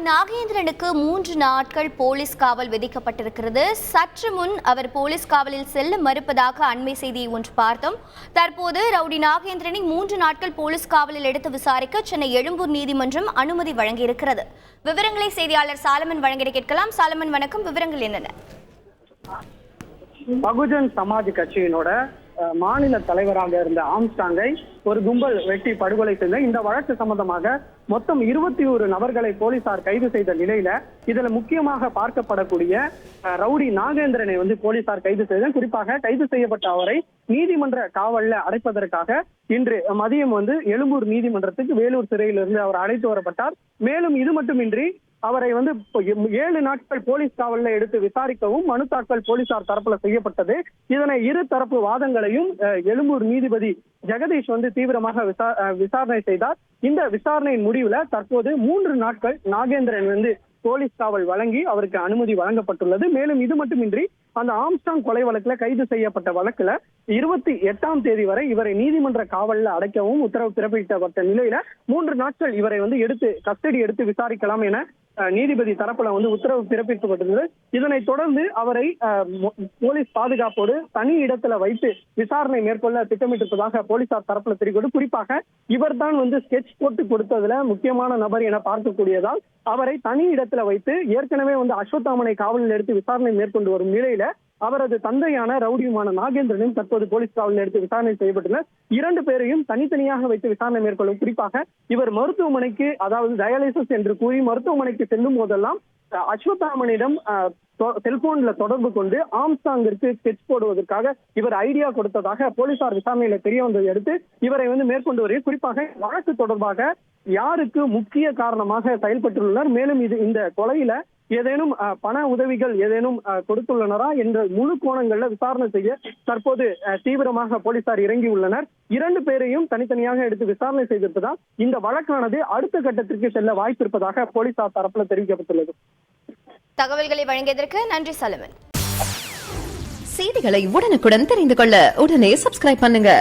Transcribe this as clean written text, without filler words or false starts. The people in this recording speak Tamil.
நாகேந்திரனுக்கு 3 நாட்கள் போலீஸ் காவல் விதிக்கப்பட்டிருக்கிறது. சற்று முன் அவர் போலீஸ் காவலில் செல்ல மறுப்பதாக அண்மை செய்தியை ஒன்று பார்த்தோம். தற்போது ரவுடி நாகேந்திரனை 3 நாட்கள் போலீஸ் காவலில் எடுத்து விசாரிக்க சென்னை எழும்பூர் நீதிமன்றம் அனுமதி வழங்கியிருக்கிறது. விவரங்களை செய்தியாளர் சாலமன் வழங்கிட கேட்கலாம். சாலமன் வணக்கம், விவரங்கள் என்னென்ன? பகுஜன் சமாஜ் கட்சியினோட மாநில தலைவராக இருந்த ஆம்ஸ்டாங்கை ஒரு கும்பல் வெட்டி படுகொலை செய்த இந்த வழக்கு சம்பந்தமாக மொத்தம் 21 நபர்களை போலீசார் கைது செய்த நிலையில இதுல முக்கியமாக பார்க்கப்படக்கூடிய ரவுடி நாகேந்திரனை போலீசார் கைது செய்த. குறிப்பாக கைது செய்யப்பட்ட அவரை நீதிமன்ற காவல்ல அடைப்பதற்காக இன்று மதியம் எழும்பூர் நீதிமன்றத்துக்கு வேலூர் சிறையிலிருந்து அவர் அழைத்து வரப்பட்டார். மேலும் இது மட்டுமின்றி அவரை 7 நாட்கள் போலீஸ் காவல்ல எடுத்து விசாரிக்கவும் மனு தாக்கல் போலீசார் தரப்புல செய்யப்பட்டது. இதனை இரு தரப்பு வாதங்களையும் எழும்பூர் நீதிபதி ஜெகதீஷ் தீவிரமாக விசாரணை செய்தார். இந்த விசாரணையின் முடிவுல தற்போது 3 நாட்கள் நாகேந்திரன் போலீஸ் காவல் வழங்கி அவருக்கு அனுமதி வழங்கப்பட்டுள்ளது. மேலும் இது மட்டுமின்றி அந்த ஆம்ஸ்டாங் கொலை வழக்குல கைது செய்யப்பட்ட வழக்குல 28ஆம் தேதி வரை இவரை நீதிமன்ற காவல்ல அடைக்கவும் உத்தரவு பிறப்பிக்கப்பட்ட நிலையில 3 நாட்கள் இவரை எடுத்து கஸ்டடி எடுத்து விசாரிக்கலாம் என நீதிபதி தரப்புல உத்தரவு பிறப்பிக்கப்பட்டுள்ளது. இதனைத் தொடர்ந்து அவரை போலீஸ் பாதுகாப்போடு தனி இடத்துல வைத்து விசாரணை மேற்கொள்ள திட்டமிட்டிருப்பதாக போலீசார் தரப்புல தெரிவிக்கும். குறிப்பாக இவர் தான் ஸ்கெட்ச் போட்டு கொடுத்ததுல முக்கியமான நபர் என பார்க்கக்கூடியதால் அவரை தனி இடத்துல வைத்து ஏற்கனவே அஸ்வத்தாமனை காவலில் எடுத்து விசாரணை மேற்கொண்டு வரும் நிலையில அவரது தந்தையான ரவுடியுமான நாகேந்திரனும் தற்போது போலீஸ் காவலில் எடுத்து விசாரணை செய்யப்பட்டுள்ளனர். 2 பேரையும் தனித்தனியாக வைத்து விசாரணை மேற்கொள்ளும். குறிப்பாக இவர் மருத்துவமனைக்கு, அதாவது டயாலிசிஸ் என்று கூறி மருத்துவமனைக்கு செல்லும் போதெல்லாம் அஸ்வத்தாமனிடம் செல்போன்ல தொடர்பு கொண்டு ஆம்ஸ்டாங்கிற்கு ஸ்கெட்ச் போடுவதற்காக இவர் ஐடியா கொடுத்ததாக போலீசார் விசாரணையில தெரிய வந்ததை அடுத்து இவரை மேற்கொண்டு வருகிறது. குறிப்பாக வழக்கு தொடர்பாக யாருக்கு முக்கிய காரணமாக செயல்பட்டுள்ளனர், மேலும் இந்த கொலையில ஏதேனும் பண உதவிகள் ஏதேனும் கொடுத்துள்ளனரா என்ற முழு கோணங்கள்ல விசாரணை செய்ய தற்போது தீவிரமாக போலீசார் இறங்கி உள்ளனர். 2 பேரையும் தனித்தனியாக எடுத்து விசாரணை செய்திருப்பதால் இந்த வழக்கானது அடுத்த கட்டத்திற்கு செல்ல வாய்ப்பு இருப்பதாக போலீசார் தரப்புல தெரிவிக்கப்பட்டுள்ளது. தகவல்களை வழங்கியதற்கு நன்றி சாலமன். செய்திகளை உடனுக்குடன் தெரிந்து கொள்ள உடனே சப்ஸ்கிரைப் பண்ணுங்க.